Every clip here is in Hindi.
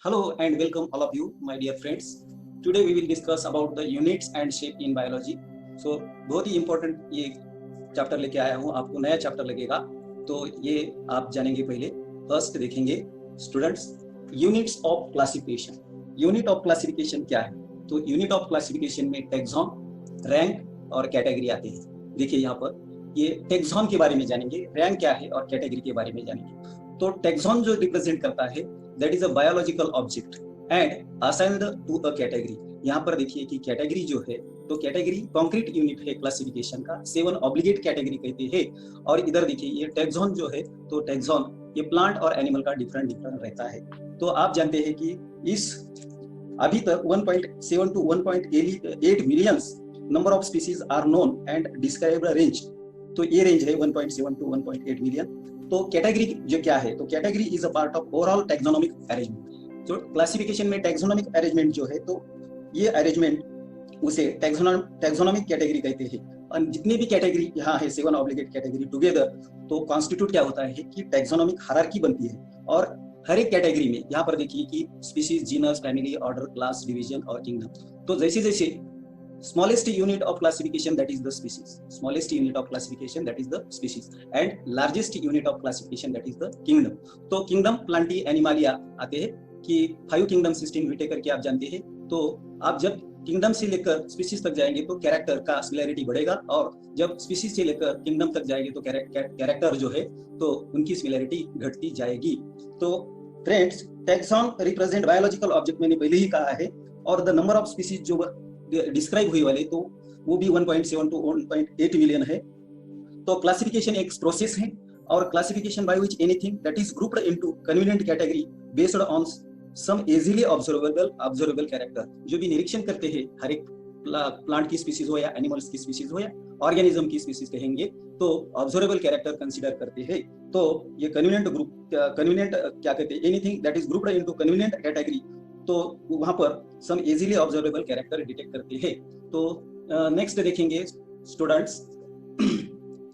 Hello and welcome all of you, my dear friends. Today we will discuss about the units and shape in biology. So बहुत ही important ये चैप्टर लेके आया हूँ, आपको नया चैप्टर लगेगा, तो ये आप जानेंगे। पहले फर्स्ट देखेंगे students, units of classification. Unit of classification क्या है? तो यूनिट ऑफ क्लासिफिकेशन में टैक्सॉन, रैंक और कैटेगरी आते हैं। देखिए यहाँ पर ये टैक्सॉन के बारे में जानेंगे, रैंक क्या है और कैटेगरी के बारे में जानेंगे। तो टैक्सॉन जो रिप्रेजेंट करता है that is a biological object and assigned to a category. यहाँ पर देखिए कि कैटेगरी जो है, तो कैटेगरी कॉन्क्रीट यूनिट है क्लासिफिकेशन का, 7 ऑब्लिगेट कैटेगरी कहते हैं। और इधर देखिए ये टैक्सॉन जो है, तो टैक्सॉन ये प्लांट और एनिमल का डिफरेंट रहता है। तो आप जानते हैं कि इस अभी तक 1.7 टू 1.8 millions number of species are known and describe range. तो ये रेंज है 1.7 टू 1.8 मिलियन। तो कैटेगरी जो क्या है, तो category is a part of overall taxonomic arrangement. जो क्लासिफिकेशन में टैक्सोनॉमिक अरेंजमेंट जो है, तो ये अरेंजमेंट उसे टैक्सोनॉमिक कैटेगरी कहते हैं। और जितनी भी कैटेगरी यहाँ है 7 ऑब्लिगेट कैटेगरी टुगेदर, तो कॉन्स्टिट्यूट क्या होता है कि टैक्सोनॉमिक हायरार्की बनती है। और हर एक कैटेगरी में यहाँ पर देखिए कि species, genus, family, order, class, division और किंगडम। तो जैसे जैसे smallest unit of classification that is the species, smallest unit of classification that is the species, and largest unit of classification that is the kingdom. तो kingdom plantae animalia आते हैं कि 5 kingdom system विटेकर के आप जानते हैं। तो आप जब किंगडम से लेकर स्पीशीज तक जाएंगे तो कैरेक्टर का सिमिलैरिटी बढ़ेगा, और जब स्पीशीज से लेकर किंगडम तक जाएंगे तो कैरेक्टर जो है तो उनकी सिमिलैरिटी घटती जाएगी। तो friends, taxon represent biological object, मैंने पहले ही कहा है। और द नंबर ऑफ स्पीशीज जो डिस्क्राइब हुई वाले, तो वो भी 1.7 टू 1.8 मिलियन है। तो क्लासिफिकेशन एक प्रोसेस है, और classification by which anything that is grouped into convenient category based on some easily observable character. जो भी निरीक्षण करते हैं हर एक प्लांट की स्पीसीज हो या एनिमल्स की स्पीसीज हो या ऑर्गेनिज्म की स्पीसीज कहेंगे, तो ऑब्जर्वेबल कैरेक्टर कंसीडर करते हैं। तो ये कन्वीनिएंट क्या कहते हैं, anything that is grouped into convenient category, तो वहां पर सम इजीली ऑब्जर्वेबल कैरेक्टर डिटेक्ट करते हैं। तो नेक्स्ट देखेंगे students,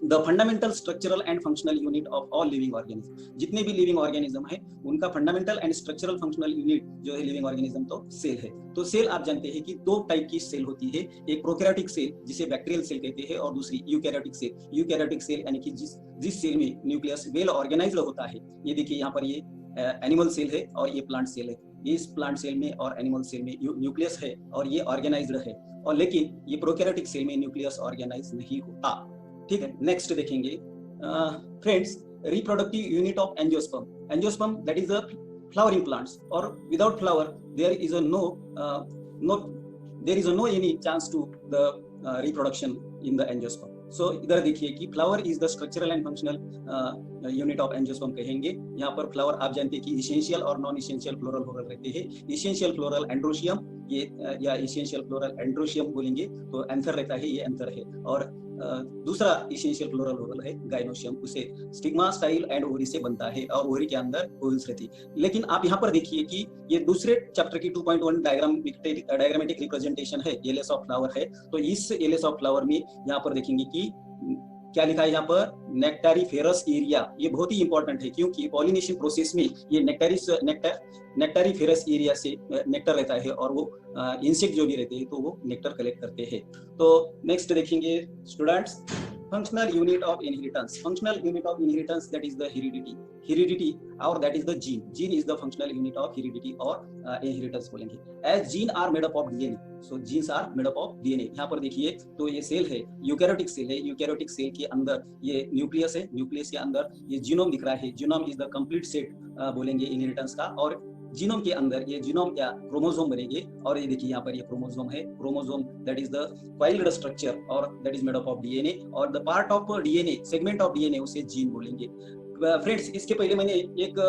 the fundamental structural and functional unit of all living organism. जितने भी लिविंग ऑर्गेनिज्म है उनका fundamental and structural functional unit जो है लिविंग ऑर्गेनिज्म, तो सेल है। तो सेल आप जानते हैं कि 2 टाइप की सेल होती है, एक प्रोकैरियोटिक सेल जिसे बैक्टीरियल सेल कहते हैं, और दूसरी यूकैरियोटिक सेल। यूकैरियोटिक सेल यानी कि जिस सेल में न्यूक्लियस वेल ऑर्गेनाइज्ड होता है। ये देखिए यहाँ पर ये एनिमल सेल है और ये प्लांट सेल है। इस प्लांट सेल में और एनिमल सेल में न्यूक्लियस है और ये ऑर्गेनाइज्ड है, और लेकिन ये प्रोकैरियोटिक सेल में न्यूक्लियस ऑर्गेनाइज नहीं होता। ठीक है, नेक्स्ट देखेंगे friends, reproductive unit of angiosperm. Angiosperm that is the flowering plants, और without flower there is no any chance to the reproduction in the angiosperm. So इधर देखिए कि flower is the structural and functional unit of angiosperm कहेंगे। यहाँ पर फ्लावर आप जानते हैं कि इसेंशियल और नॉन इसेंशियल फ्लोरल रहते हैं। इसेंशियल फ्लोरल एंड्रोशियम, ये या इसेंशियल फ्लोरल एंड्रोशियम बोलेंगे तो एंथर रहता है, ये एंथर है। और दूसरा इसेंशियल फ्लोरल है गाइनोशियम, उसे स्टिग्मा, स्टाइल एंड ओवरी से बनता है, और ओवरी के अंदर ओवल्स रहती है। लेकिन आप यहाँ पर देखिए कि ये दूसरे चैप्टर की 2.1 डायग्रामेटिक रिप्रेजेंटेशन है, एलेस ऑफ फ्लावर है। तो इस एलेस ऑफ फ्लावर में यहाँ पर देखेंगे कि क्या लिखा है यहाँ पर, नेक्टारीफेरस एरिया। ये बहुत ही इंपॉर्टेंट है क्योंकि पॉलिनेशन प्रोसेस में ये नेक्टारीफेरस एरिया से नेक्टर रहता है, और वो इंसेक्ट जो भी रहते हैं तो वो नेक्टर कलेक्ट करते हैं। तो नेक्स्ट देखेंगे students, functional unit of inheritance. Functional unit of inheritance, that is the heredity or that is the gene is the functional unit of heredity or inheritance बोलेंगे। as gene are made up of DNA, so genes are made up of DNA। यहाँ पर देखिए तो ये सेल है, यूकैरियोटिक सेल है। यूकैरियोटिक सेल के अंदर ये न्यूक्लियस है, न्यूक्लियस के अंदर ये जीनोम दिख रहा है। Genome is the complete set बोलेंगे इनहेरिटेंस का, और जीनोम के अंदर ये जीनोम या क्रोमोसोम बनेंगे। और ये देखिए यहाँ पर ये क्रोमोसोम है, chromosome that is the coiled structure और that is made up of DNA, और the part of DNA, segment of DNA, उसे जीन बोलेंगे। फ्रेंड्स, इसके पहले मैंने एक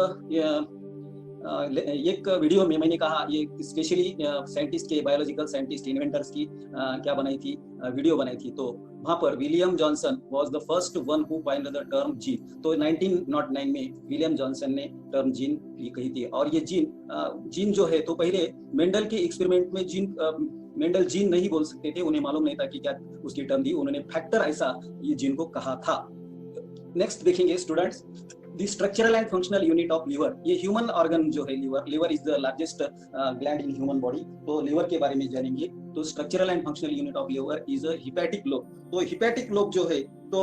वीडियो में मैंने कहा, ये स्पेशली साइंटिस्ट के, बायोलॉजिकल साइंटिस्ट, इन्वेंटर्स की क्या बनाई थी, वीडियो बनाई थी। तो वहां पर William Johnson was the first one who coined the term gene. तो 1909 में विलियम जॉनसन ने टर्म जीन कही थी। और ये जीन जो है, तो पहले मेंडल के एक्सपेरिमेंट में मेंडल जीन नहीं बोल सकते थे, उन्हें मालूम नहीं था कि क्या उसकी टर्म दी, उन्होंने फैक्टर ऐसा ये जीन को कहा था। नेक्स्ट देखेंगे students, the structural and functional unit of liver, ये ह्यूमन ऑर्गन जो है liver is the largest gland in human body. तो लिवर के बारे में जानेंगे। तो structural and functional unit of liver is hepatic lobe. तो हिपैटिक लोब जो है तो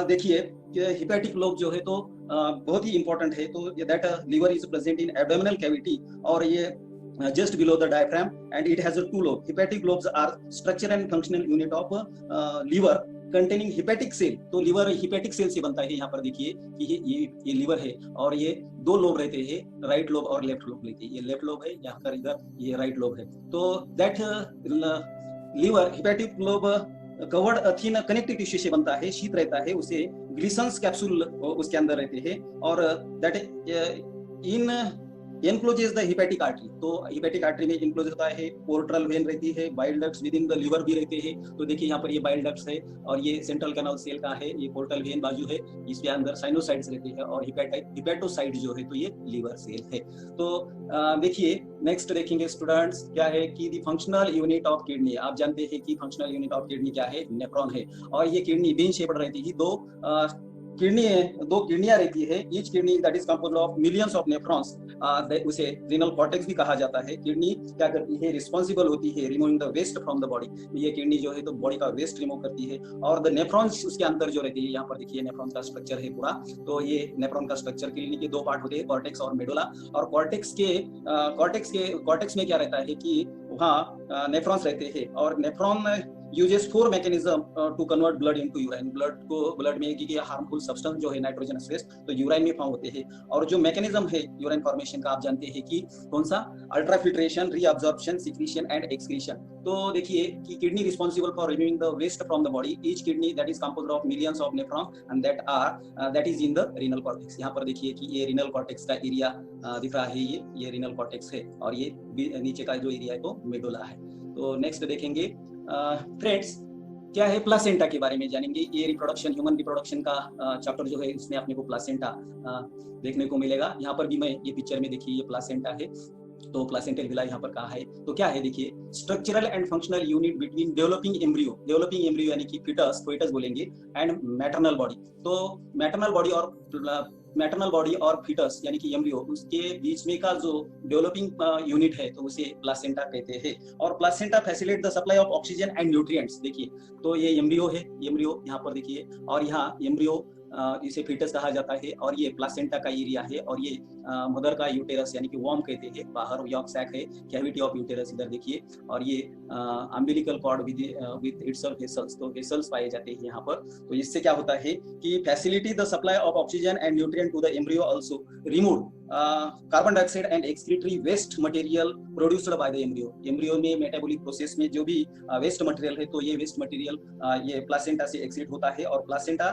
देखिए हिपैटिक लोब जो है तो बहुत ही इंपॉर्टेंट है। तो that liver is present in abdominal cavity और ये just below the diaphragm and it has a two lobe. Hepatic lobes are structure and functional unit of liver containing hepatic cell। तो लिवर हिपैटिक सेल से बनता है। यहाँ पर देखिए कि ये लिवर है और ये दो लोब रहते हैं, राइट लोब और लेफ्ट लोब रहते हैं। ये लेफ्ट लोब है, यहाँ पर इधर ये राइट लोब है। तो that liver hepatic lobe covered thin connective tissue से बनता है, शीत रहता है, उसे ग्लिसन्स कैप्सूल उसके अंदर रहते हैं और that in encloses the hepatic artery. तो हिपैटिक आर्टरी में इनक्लोज होता है, पोर्टल वेन रहती है, bile ducts with in the liver भी रहते हैं। तो देखिए यहाँ पर ये बाइल डक्ट्स है और ये सेंट्रल कैनाल सेल का है, ये पोर्टल वेन बाजू है, इसके अंदर साइनोसाइड्स रहते हैं और हिपैटोसाइड जो है तो ये लिवर सेल है। तो देखिए नेक्स्ट देखेंगे स्टूडेंट्स क्या है कि the functional unit of kidney. आप जानते हैं कि फंक्शनल यूनिट ऑफ किडनी क्या है, नेफ्रॉन है। और ये किडनी बीन शेप्ड रहती है, दो किडनियां रहती है। Each kidney that is composed of millions of nephrons, उसे रीनल कॉर्टेक्स भी कहा जाता है। किडनी क्या करती है, रिस्पॉन्सिबल होती है removing the waste from the body. ये किडनी जो है तो बॉडी का वेस्ट रिमूव करती है और द नेफ्रॉन्स उसके अंदर जो रहती है, यहाँ पर देखिए नेफ्रॉन का स्ट्रक्चर है पूरा। तो ये नेफ्रॉन का स्ट्रक्चर किडनी के दो पार्ट होते हैं, कॉर्टेक्स और मेडुला। और कॉर्टेक्स में क्या रहता है कि वहाँ नेफ्रॉन्स रहते हैं और nephron uses four mechanism to convert blood into urine। Blood में की हार्मफुल सब्सटेंस जो है नाइट्रोजनस वेस्ट तो यूराइन में फॉर्म होते हैं। और जो मैकेनिज्म है यूराइन फॉर्मेशन का आप जानते हैं कि कौन सा, ultrafiltration, reabsorption, secretion and excretion. तो देखिए कि kidney responsible for removing the waste from the body. Each kidney that is composed of millions of nephron and that is in the renal cortex. यहाँ पर देखिए कि ये रीनल कॉर्टेक्स का एरिया दिख रहा है, ये रीनल कॉर्टेक्स है और ये नीचे का जो एरिया है तो मेडुला है। तो नेक्स्ट देखेंगे फ्रेंड्स क्या है, प्लासेंटा के बारे में जानेंगे। ये रिप्रोडक्शन, ह्यूमन रिप्रोडक्शन का चैप्टर जो है इसमें अपने को प्लासेंटा देखने को मिलेगा। यहाँ पर भी मैं ये पिक्चर में देखिए ये प्लासेंटा है। तो प्लासेंटल विला यहाँ पर कहा है तो क्या है, देखिए structural and functional unit between developing embryo यानी कि फीटस बोलेंगे एंड मैटरनल बॉडी। तो मैटरनल बॉडी और फीटस यानी कि एम्ब्रियो उसके बीच में का जो डेवलपिंग यूनिट है तो उसे प्लासेंटा कहते हैं। और placenta facilitate the supply of oxygen and nutrients. देखिए तो ये एम्ब्रियो है, एम्ब्रियो यहाँ पर देखिए और यहाँ एम्ब्रियो इसे फीटस कहा जाता है और ये प्लासेंटा का एरिया है और ये मदर का यूटेरस यानी कि वॉर्म कहते हैं, बाहर यॉर्क सैक है, कैविटी ऑफ यूटेरस इधर देखिए। और ये umbilical cord with itself vessels, तो वेसल्स पाए जाते हैं यहाँ पर। तो इससे क्या होता है कि facility the supply of oxygen and nutrient to the embryo, also remove carbon dioxide and excretory waste material produced by the embryo. Embryo में मेटाबॉलिक प्रोसेस में जो भी वेस्ट मटेरियल है तो ये वेस्ट मटेरियल ये प्लासेंटा से एक्सक्रीट होता है और प्लासेंटा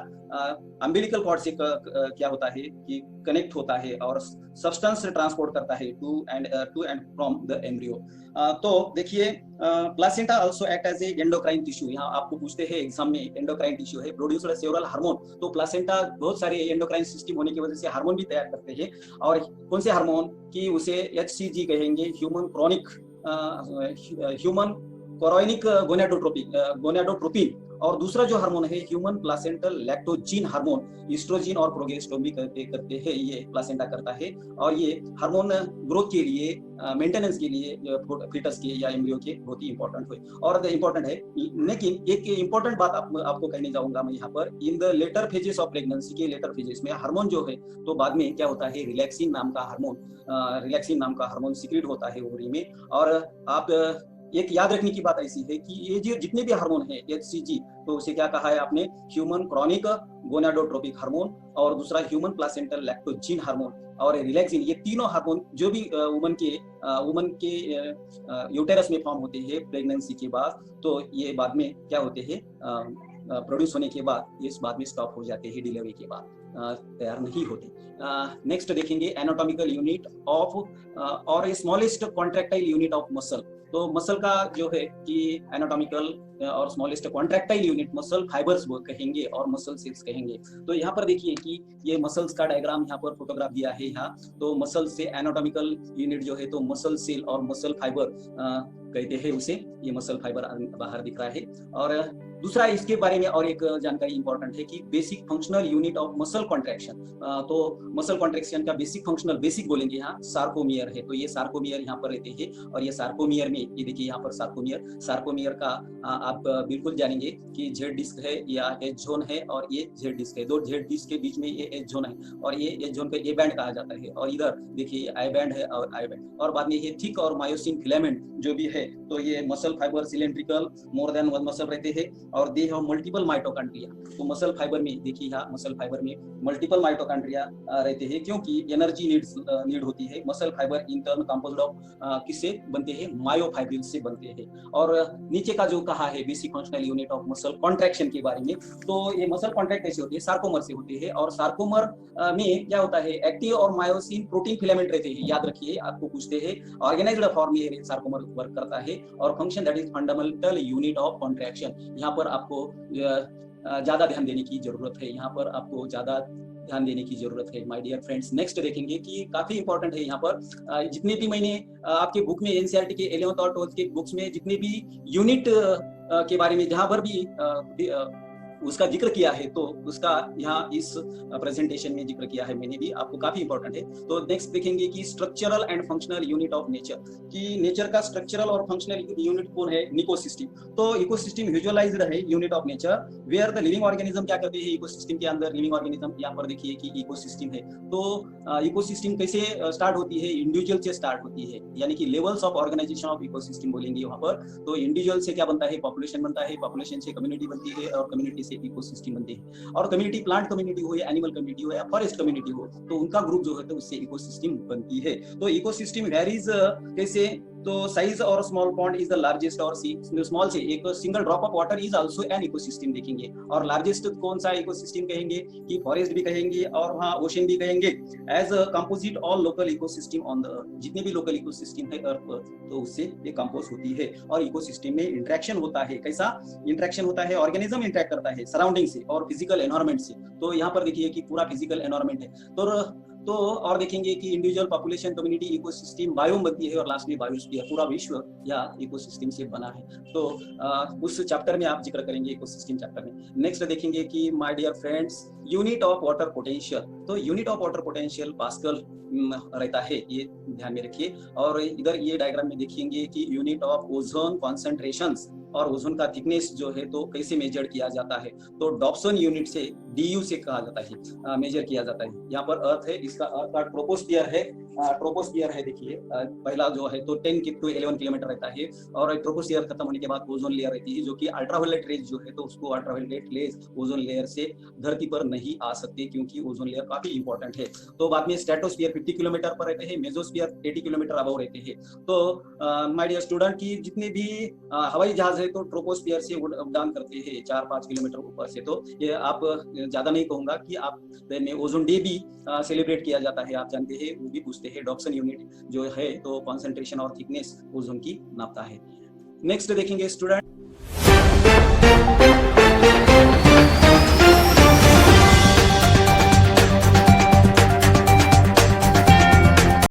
अम्बिलिकल कॉर्ड से क्या होता है कि कनेक्ट होता है और सब्सटेंस ट्रांसपोर्ट करता है to and from the embryo. तो देखिए placenta also act as a endocrine tissue. यहाँ आपको पूछते हैं एग्जाम में, एंडोक्राइन टिश्यू है, प्रोड्यूस्ड सेवरल हार्मोन। तो प्लासेंटा बहुत सारे एंडोक्राइन सिस्टम होने की वजह से हार्मोन भी तैयार करते हैं। और कौन से हार्मोन की उसे HCG कहेंगे, ह्यूमन कोरोनिक गोनाडोट्रोपिन। और दूसरा जो हार्मोन है ह्यूमन प्लासेंटल लैक्टोजीन हार्मोन, ईस्ट्रोजिन और प्रोगेस्टेरोन भी करते हैं, ये प्लासेंटा करता है। और ये हार्मोन ग्रोथ के लिए, मेंटेनेंस के लिए फीटस के या एम्ब्रियो के बहुत ही इंपॉर्टेंट है और इम्पोर्टेंट है। लेकिन एक इंपॉर्टेंट बात आपको कहने जाऊंगा मैं यहाँ पर, in the later phases of pregnancy के लेटर फेजेस में हार्मोन जो है तो बाद में क्या होता है, रिलैक्सिन नाम का हार्मोन सीक्रेट होता है ओवरी में। और आप एक याद रखने की बात ऐसी है कि ये जो जितने भी हार्मोन है HCG तो उसे क्या कहा है आपने, ह्यूमन क्रॉनिक गोनाडोट्रोपिक हार्मोन और दूसरा ह्यूमन प्लासेंटल लैक्टोजीन हार्मोन और रिलैक्सिन। ये तीनों हार्मोन जो भी वुमन के यूटेरस में फॉर्म होते हैं प्रेगनेंसी के बाद, तो ये बाद में क्या होते हैं, प्रोड्यूस होने के बाद ये बाद में स्टॉप हो जाते हैं, डिलीवरी के बाद तैयार नहीं होते। नेक्स्ट देखेंगे एनाटॉमिकल यूनिट ऑफ और smallest contractile unit of muscle. तो मसल का जो है कि एनाटॉमिकल और smallest contractile unit muscle fibres कहेंगे और मसल सेल्स कहेंगे। तो यहाँ पर देखिए कि ये मसल्स का डायग्राम यहाँ पर फोटोग्राफ दिया है यहाँ। तो मसल से एनाटॉमिकल यूनिट जो है तो मसल सेल और मसल फाइबर कहते हैं उसे, ये मसल फाइबर बाहर दिख रहा है। और दूसरा इसके बारे में और एक जानकारी इंपॉर्टेंट है कि basic functional unit of muscle contraction. तो मसल कॉन्ट्रैक्शन का बेसिक बोलेंगे यहाँ सार्कोमियर है। तो ये सार्कोमियर यहाँ पर रहते हैं और ये सार्कोमियर में ये देखिए यहाँ पर सार्कोमियर का आप बिल्कुल जानेंगे कि जेड डिस्क है या एच जोन है और ये जेड डिस्क है। दो जेड डिस्क के बीच में ये एच जोन है और ये एच जोन को ए बैंड कहा जाता है और इधर देखिए आई बैंड है और आई बैंड। और बाद में ये थिक और मायोसिन फिलामेंट जो भी है, तो ये muscle fibre cylindrical more than one muscle रहते हैं और दे हैव मल्टीपल माइटोकॉन्ड्रिया। तो मसल फाइबर में देखिए यहाँ मसल फाइबर में मल्टीपल माइटोकॉन्ड्रिया रहते हैं क्योंकि एनर्जी नीड होती है। Muscle fibre intern composed of किससे बनते हैं? मायोफाइब्रिल्स से बनते हैं। और नीचे का जो कहा है basic functional unit of muscle contraction के बारे में, तो ये मसल कॉन्ट्रैक्ट कैसे होती है? सार्कोमर से होते हैं और सार्कोमर में क्या होता है? एक्टिव और मायोसिन प्रोटीन फिलामेंट रहते हैं। याद रखिए, आपको पूछते हैं ऑर्गेनाइज्ड फॉर्म में सार्कोमर वर्क करता है और function that is fundamental unit of contraction. यहाँ पर आपको ज्यादा ध्यान देने की जरूरत है, यहाँ पर आपको ज्यादा ध्यान देने की जरूरत है माय डियर फ्रेंड्स। नेक्स्ट देखेंगे कि काफी इंपॉर्टेंट है यहाँ पर जितने भी मैंने आपके बुक में एनसीईआरटी के 11th और 12th के बुक्स में जितने भी यूनिट के बारे में जहां पर भी उसका जिक्र किया है, तो उसका यहाँ इस प्रेजेंटेशन में जिक्र किया है मैंने भी, आपको काफी इंपॉर्टेंट है। तो नेक्स्ट देखेंगे कि structural and functional unit of nature, कि नेचर का स्ट्रक्चरल और फंक्शनल यूनिट कौन है? इकोसिस्टम। तो इकोसिस्टम विजुअलाइज्ड है unit of nature where the living organism क्या करते हैं इकोसिस्टम के अंदर? लिविंग ऑर्गेनिज्म यहाँ पर देखिए कि इकोसिस्टम है। तो इकोसिस्टम कैसे स्टार्ट होती है? इंडिविजुअल से स्टार्ट होती है, यानी कि levels of organisation of ecosystem बोलेंगे वहां पर। तो इंडिविजुअल से क्या बनता है? पॉपुलेशन बनता है, पॉपुलेशन से कम्युनिटी बनती है और कम्युनिटी से इकोसिस्टम बनती है। और कम्युनिटी प्लांट कम्युनिटी हो या एनिमल कम्युनिटी हो या फॉरेस्ट कम्युनिटी हो, तो उनका ग्रुप जो है तो उससे इकोसिस्टम बनती है। तो इकोसिस्टम वेरीज कैसे? तो साइज और small pond is the largest, और स्मॉल से एक single drop of water is also an ecosystem देखेंगे। और लार्जेस्ट कौन सा इकोसिस्टम कहेंगे? कि फॉरेस्ट भी कहेंगे और वहाँ ओशन भी कहेंगे। As composite all local ecosystem on the earth, जितने भी लोकल इकोसिस्टम है अर्थ पर, तो उससे ये कंपोज होती है। और इकोसिस्टम में इंटरेक्शन होता है। कैसा इंटरेक्शन होता है? ऑर्गेनिज्म इंटरेक्ट करता है सराउंडिंग से और फिजिकल एनवायरनमेंट से। तो यहाँ पर देखिए कि पूरा फिजिकल एनवायरनमेंट है। तो और देखेंगे कि individual population community ecosystem biome बनती है और लास्ट में बायोस्फीयर, पूरा विश्व या इकोसिस्टम से बना है। तो उस चैप्टर में आप जिक्र करेंगे इकोसिस्टम चैप्टर में। नेक्स्ट देखेंगे कि my dear friends unit of water potential. तो unit of water potential pascal रहता है, ये ध्यान में रखिए। और इधर ये डायग्राम में देखेंगे कि यूनिट ऑफ ओजोन कॉन्सेंट्रेशंस और ओजोन का थिकनेस जो है तो कैसे मेजर किया जाता है? तो डॉप्सन यूनिट से DU से कहा जाता है, मेजर किया जाता है। यहाँ पर अर्थ है, इसका अर्थ का ट्रोपोस्फियर है। ट्रोपोस्फियर है देखिए, पहला जो है तो 10 to 11 किलोमीटर रहता है और ट्रोपोस्फियर खत्म होने के बाद ओजोन लेयर रहती है, जो कि अल्ट्रावायलेट रेज जो है तो उसको अल्ट्रावायलेट रेज ओजोन लेयर से धरती पर नहीं आ सकते क्योंकि ओजोन लेयर काफी इंपॉर्टेंट है। तो बाद में स्ट्रेटोस्फियर 50 किलोमीटर पर रहते हैं, मेसोस्फियर 80 किलोमीटर अबव रहते हैं। तो माय डियर स्टूडेंट की जितने भी हवाई जहाज है तो ट्रोपोस्फियर से उड़ान करते हैं 4-5 किलोमीटर ऊपर से। तो ये आप ज्यादा नहीं कहूंगा कि आप में ओजोन डे भी सेलिब्रेट किया जाता है, आप जानते हैं, वो भी पूछते हैं। डॉप्सन यूनिट जो है तो कॉन्सेंट्रेशन और थिकनेस ओजोन की नापता है। नेक्स्ट देखेंगे स्टूडेंट।